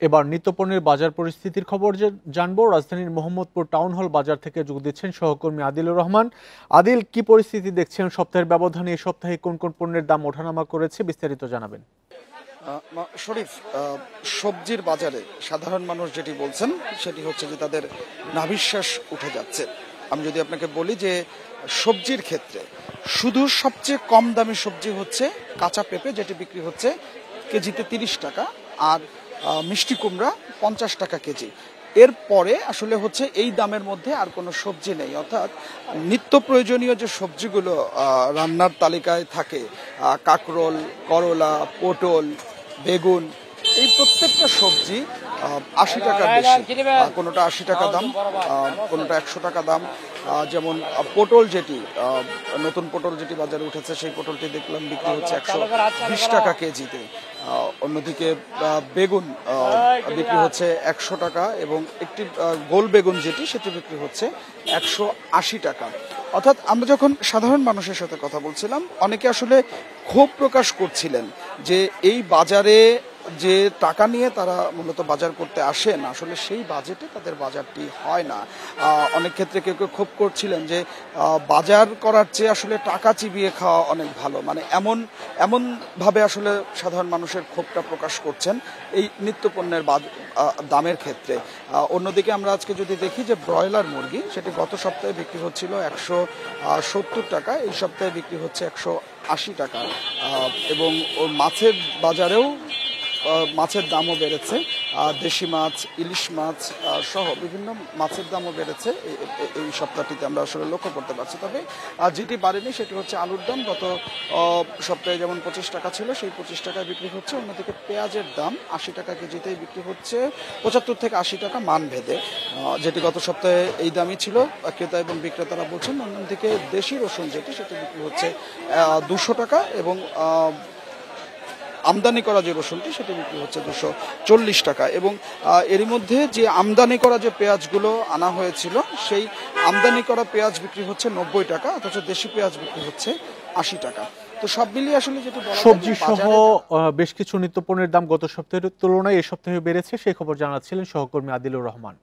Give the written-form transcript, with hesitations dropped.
এবার নিত্যপণ্যের বাজার পরিস্থিতির খবর জানবো। রাজধানীর মোহাম্মদপুর টাউন হল বাজার থেকে যোগ দিচ্ছেন সহকর্মী আদিলুর রহমান। আদিল, কি পরিস্থিতি দেখছেন সপ্তাহের ব্যবধানে? এই সপ্তাহে কোন কোন পণ্যের দাম ওঠানামা করেছে, বিস্তারিত জানাবেন। শরীফ, সবজির বাজারে সাধারণ মানুষ যেটি বলছেন সেটি হচ্ছে যে তাদের নাভিশ্বাস উঠে যাচ্ছে। আমি যদি আপনাকে বলি যে সবজির ক্ষেত্রে শুধু সবচেয়ে কম দামি সবজি হচ্ছে কাঁচা পেঁপে, যেটি বিক্রি হচ্ছে কেজিতে 30 টাকা, আর মিষ্টি কুমড়া 50 টাকা কেজি। এরপরে আসলে হচ্ছে এই দামের মধ্যে আর কোনো সবজি নেই, অর্থাৎ নিত্য প্রয়োজনীয় যে সবজিগুলো রান্নার তালিকায় থাকে, কাঁকরোল, করলা, পটল, বেগুন, এই প্রত্যেকটা সবজি 80 টাকার বেশি। কোনোটা 80 টাকা দাম, কোনোটা 100 টাকা দাম। যেমন পটল, যেটি নতুন পটল যেটি বাজারে উঠেছে, সেই পটলটি দেখলাম বিক্রি হচ্ছে 120 টাকা কেজিতে। অন্যদিকে বেগুন বিক্রি হচ্ছে 100 টাকা, এবং একটি গোল বেগুন যেটি সেটি বিক্রি হচ্ছে 180 টাকা। অর্থাৎ আমরা যখন সাধারণ মানুষের সাথে কথা বলছিলাম, অনেকে আসলে ক্ষোভ প্রকাশ করছিলেন যে এই বাজারে যে টাকা নিয়ে তারা মূলত বাজার করতে আসেন, আসলে সেই বাজেটে তাদের বাজারটি হয় না। অনেক ক্ষেত্রে কেউ কেউ ক্ষোভ করছিলেন যে বাজার করার চেয়ে আসলে টাকা চিবিয়ে খাওয়া অনেক ভালো, মানে এমন ভাবে আসলে সাধারণ মানুষের ক্ষোভটা প্রকাশ করছেন এই নিত্যপণ্যের দামের ক্ষেত্রে। অন্যদিকে আমরা আজকে যদি দেখি যে ব্রয়লার মুরগি, সেটি গত সপ্তাহে বিক্রি হচ্ছিল 170 টাকা, এই সপ্তাহে বিক্রি হচ্ছে 180 টাকা। এবং মাছের বাজারেও মাছের দামও বেড়েছে, দেশি মাছ, ইলিশ মাছ সহ বিভিন্ন মাছের দামও বেড়েছে এই সপ্তাহটিতে, আমরা আসলে লক্ষ্য করতে পারছি। তবে যেটি বাড়েনি সেটি হচ্ছে আলুর দাম। গত সপ্তাহে যেমন 25 টাকা ছিল, সেই 25 টাকায় বিক্রি হচ্ছে। অন্যদিকে পেঁয়াজের দাম 80 টাকা কেজিতেই বিক্রি হচ্ছে, 75 থেকে 80 টাকা মান ভেদে, যেটি গত সপ্তাহে এই দামই ছিল ক্রেতা এবং বিক্রেতারা বলছেন। অন্যদিকে দেশি রসুন যেটি, সেটি বিক্রি হচ্ছে 200 টাকা, এবং আমদানি করা যে রসুনটি সেটি বিক্রি হচ্ছে 240 টাকা। এবং এরই মধ্যে যে আমদানি করা যে পেঁয়াজগুলো আনা হয়েছিল, সেই আমদানি করা পেঁয়াজ বিক্রি হচ্ছে 90 টাকা, অথচ দেশি পেঁয়াজ বিক্রি হচ্ছে 80 টাকা। তো সব মিলিয়ে আসলে যেটি বলা যায়, সবজি সহ বেশ কিছু নিত্যপণ্যের দাম গত সপ্তাহের তুলনায় এই সপ্তাহে বেড়েছে, সেই খবর জানাচ্ছিলেন সহকর্মী আদিলুর রহমান।